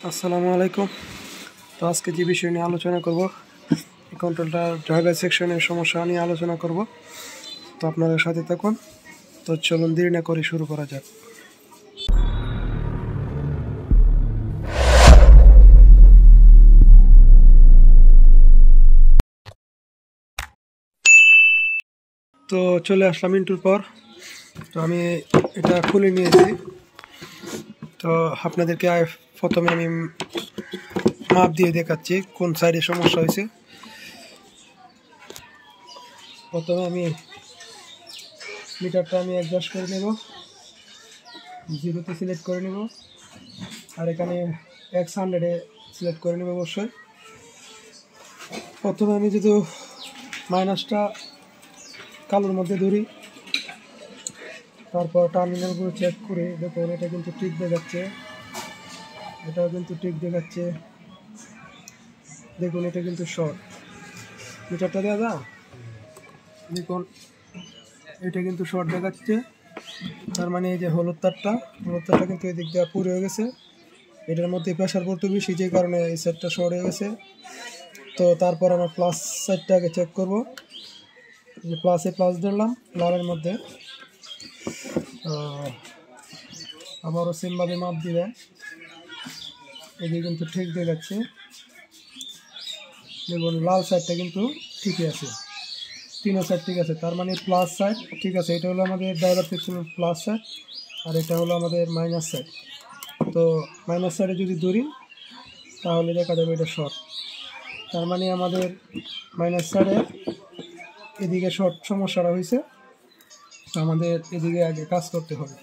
আসসালামু আলাইকুম। তো আজকে যে বিষয় নিয়ে আলোচনা করব, কন্ট্রোলটা ড্রাইভার সেকশনের সমস্যা নিয়ে আলোচনা করব। তো আপনারা সাথে থাকুন। তো চলুন দেরি না করে শুরু করা যাক। তো চলে আসলাম ইন্টুর পর। তো আমি এটা খুলে নিয়েছি। তো আপনাদেরকে প্রথমে আমি মাপ দিয়ে দেখাচ্ছি কোন সাইডে সমস্যা হয়েছে। প্রথমে আমি মিটারটা আমি অ্যাডজাস্ট করে নেব, 0-তে সিলেক্ট করে নেব, আর এখানে X100-এ সিলেক্ট করে নেব। অবশ্যই প্রথমে আমি যদি মাইনাসটা কালোর মধ্যে ধরি, তারপর টার্মিনালগুলো চেক করে দেখুন এটা কিন্তু ঠিক দেখাচ্ছে, এটাও কিন্তু ঠিক দেখাচ্ছে। দেখুন এটা কিন্তু শর্ট, মিটারটা দেওয়া যা, দেখুন এটা কিন্তু শর্ট দেখাচ্ছে। তার মানে এই যে হলুদ তারটা কিন্তু এই দিক দিয়ে পুরো হয়ে গেছে। এটার মধ্যে প্রেশার পড়তে বেশি, যে কারণে এই সাইডটা শর্ট হয়ে গেছে। তো তারপর আমরা প্লাস সাইডটা আগে চেক করব। যে প্লাস ধরলাম লালের মধ্যে, আবারও সেমভাবে মাপ দিবেন। এদিকে কিন্তু ঠিক দেখাচ্ছে, দেখুন লাল সাইডটা কিন্তু ঠিকই আছে, তিনও সাইড ঠিক আছে। তার মানে প্লাস সাইড ঠিক আছে। এটা হলো আমাদের ড্রাইভার সেকশনের প্লাস সাইড, আর এটা হলো আমাদের মাইনাস সাইড। তো মাইনাস সাইডে যদি ধরি তাহলে দেখা যাবে এটা শর্ট। তার মানে আমাদের মাইনাস সাইডে এদিকে শর্ট সমস্যাটা হয়েছে। তো আমাদের এদিকে আগে কাজ করতে হবে।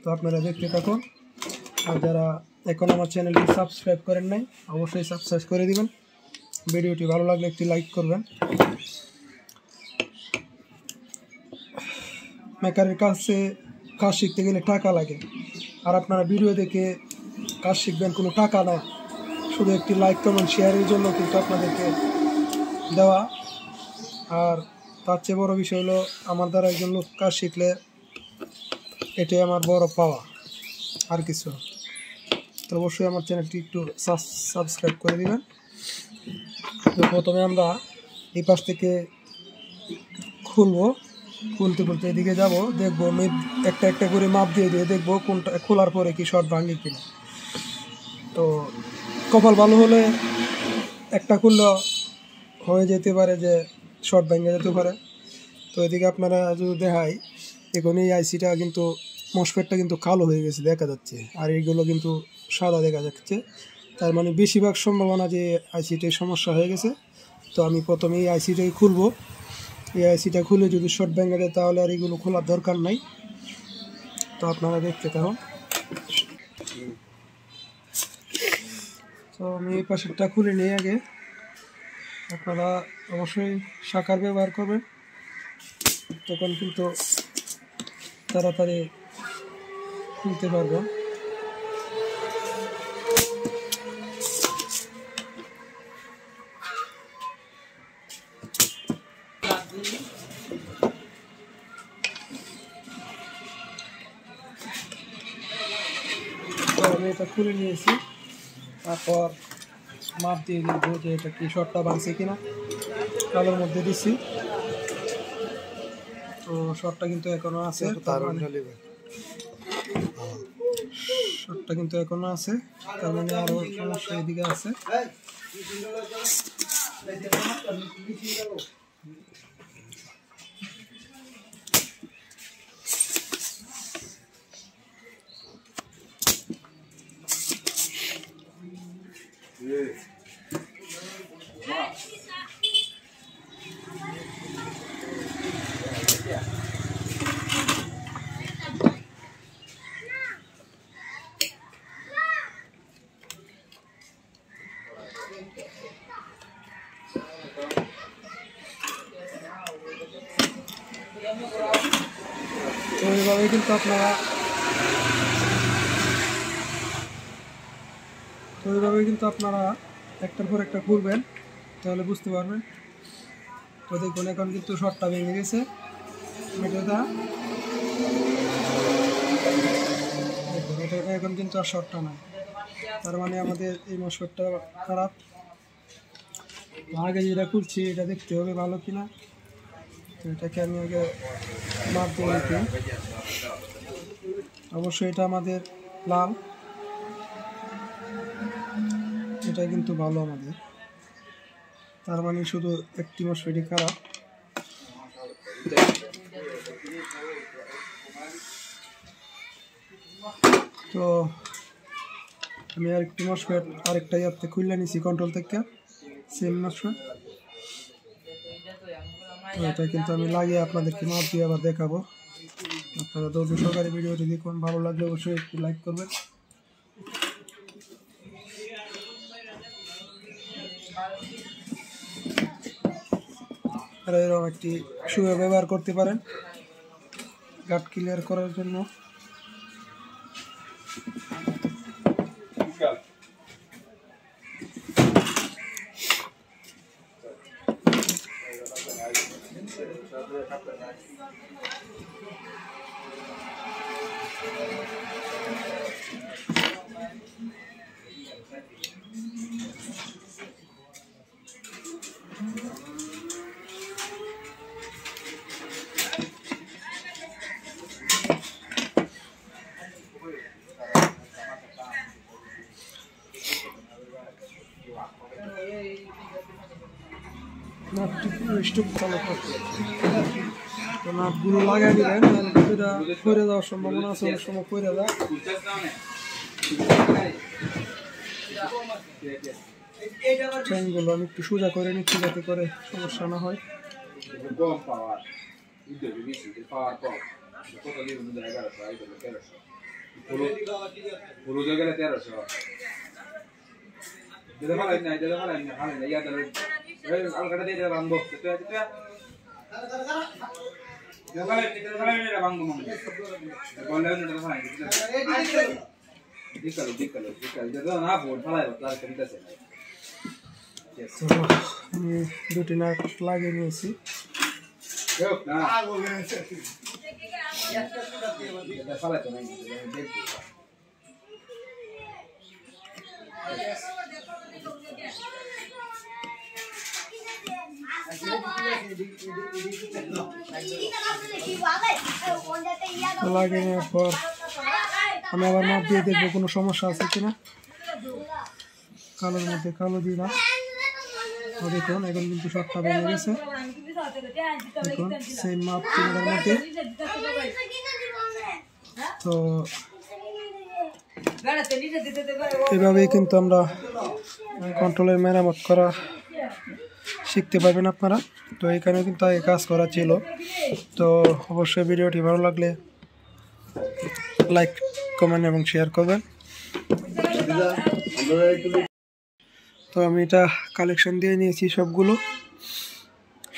তো আপনারা দেখতে থাকুন। আর যারা এখন আমার চ্যানেলটি সাবস্ক্রাইব করেন নাই, অবশ্যই সাবস্ক্রাইব করে দিবেন। ভিডিওটি ভালো লাগলে একটি লাইক করবেন। মেকারের কাছে কাজ শিখতে গেলে টাকা লাগে, আর আপনারা ভিডিও দেখে কাজ শিখবেন, কোনো টাকা না, শুধু একটি লাইক কমেন্ট শেয়ারের জন্য কিন্তু আপনাদেরকে দেওয়া। আর তার চেয়ে বড় বিষয় হলো আমার দ্বারা একজন লোক কাজ শিখলে এটাই আমার বড় পাওয়া, আর কিছু। তো অবশ্যই আমার চ্যানেলটি একটু সাবস্ক্রাইব করে দিবেন। তো প্রথমে আমরা এই পাশ থেকে খুলতে এদিকে যাব, দেখবো একটা একটা করে মাপ দিয়ে দেখবো কোনটা খোলার পরে কি শর্ট ভাঙে কিনা। তো কপাল ভালো হলে একটা খুললে হয়ে যেতে পারে যে শর্ট ভেঙে যেতে পারে। তো এদিকে আপনারা যদি দেখাই, এখন এই আইসিটা কিন্তু মসফেটটা কিন্তু কালো হয়ে গেছে দেখা যাচ্ছে, আর এইগুলো কিন্তু সাদা দেখা যাচ্ছে। তার মানে বেশিরভাগ সম্ভাবনা যে আইসিটাই সমস্যা হয়ে গেছে। তো আমি প্রথমে এই আইসিটাই খুলবো। এই আইসিটা খুলে যদি শর্ট ভেঙে যায় তাহলে আর এগুলো খোলার দরকার নাই। তো আপনারা দেখতে থাকুন। তো আমি এই পাশেরটা খুলে নিই আগে। আপনারা অবশ্যই শাখার ব্যবহার করবেন, তখন কিন্তু তাড়াতাড়ি খুলতে পারবেন। তো আমি এটা খুলে নিয়েছি, তারপর মাপ দিয়ে দেখবো যে এটা কি শর্টটা ভাঙছে কিনা। কালোর মধ্যে দিচ্ছি, তো শর্টটা কিন্তু এখনো আছে, শর্টটা কিন্তু এখনো আছে। তার মানে আরো সমস্যা এদিকে আছে। তো এইভাবে কিন্তু আপনারা একটার পর একটা ঘুরবেন, তাহলে বুঝতে পারবেন। তো দেখুন এখন কিন্তু শর্টটা ভেঙে গেছে, এটা এখন কিন্তু আর শর্টটা নাই। তার মানে আমাদের এই মশলাটা খারাপ। আগে যেটা করছি এটা দেখতে হবে ভালো কিনা। এটাকে আমি আগে মাপ দিয়ে নিতে, অবশ্যই এটা আমাদের লাল, এটা কিন্তু ভালো আমাদের, তার মানে শুধু একটি মশলাটি খারাপ। তো আমি আরেকটি মশলা আরেকটা ইয়াতে খুললে নিছি কন্ট্রোল থেকে, সেম মশলা। এটা কিন্তু আমি লাগিয়ে আপনাদেরকে মাপ দিয়ে আবার দেখাবো। আপনারা ধৈর্য সহকারে ভিডিওটি দেখুন, ভালো লাগলে অবশ্যই একটু লাইক করবেন। আর এরকম একটি শুয়ে ব্যবহার করতে পারেন গাট ক্লিয়ার করার জন্য। নাটগুলো লাগাই দিবেন, পরে যাওয়ার সম্ভাবনা আছে, অনেক সময় পরে যায়। ট্রেনগুলো আমি একটু সোজা করে নিচ্ছি যাতে করে সমস্যা না হয়। আমি দুটি নাট লাগিয়ে নিয়েছি। লাগিয়ে নেওয়ার পর আমি আবার মাপ দিয়ে দেখবো কোনো সমস্যা আছে কিনা। কালোর মধ্যে কালো দিলাম, দেখুন এখন কিন্তু সবটা ভেঙে গেছে। দেখুন সেম মাপ তিনটার মধ্যে। তো এভাবেই কিন্তু আমরা কন্ট্রোলের মেরামত করা শিখতে পারবেন আপনারা। তো এখানে কিন্তু আগে কাজ করা ছিল। তো অবশ্যই ভিডিওটি ভালো লাগলে লাইক, কমেন্ট এবং শেয়ার করবেন। তো আমি এটা কালেকশন দিয়ে নিয়েছি,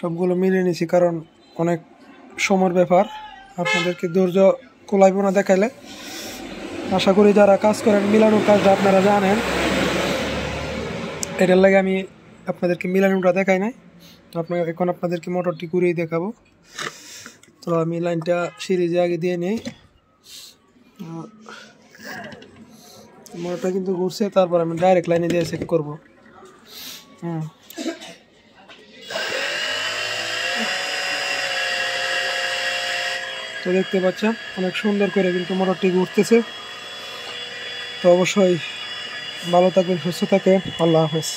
সবগুলো মিলিয়ে নিয়েছি, কারণ অনেক সময়ের ব্যাপার, আপনাদেরকে ধৈর্য কোলাইব না দেখাইলে। আশা করি যারা কাজ করেন মিলানোর কাজটা আপনারা জানেন, এটার লাগে আমি আপনাদেরকে মিলানোটা দেখাই নাই। তো এখন আপনাদেরকে মোটরটি ঘুরিয়ে দেখাবো। তো আমি লাইনটা সিরিজে আগে দিয়ে নিই, মোটরটা কিন্তু ঘুরছে, তারপর আমি ডাইরেক্ট লাইনে দিয়ে চেক করবো। তো দেখতে পাচ্ছেন অনেক সুন্দর করে কিন্তু মোটরটি ঘুরতেছে। তো অবশ্যই ভালো থাকবেন, সুস্থ থাকবেন। আল্লাহ হাফেজ।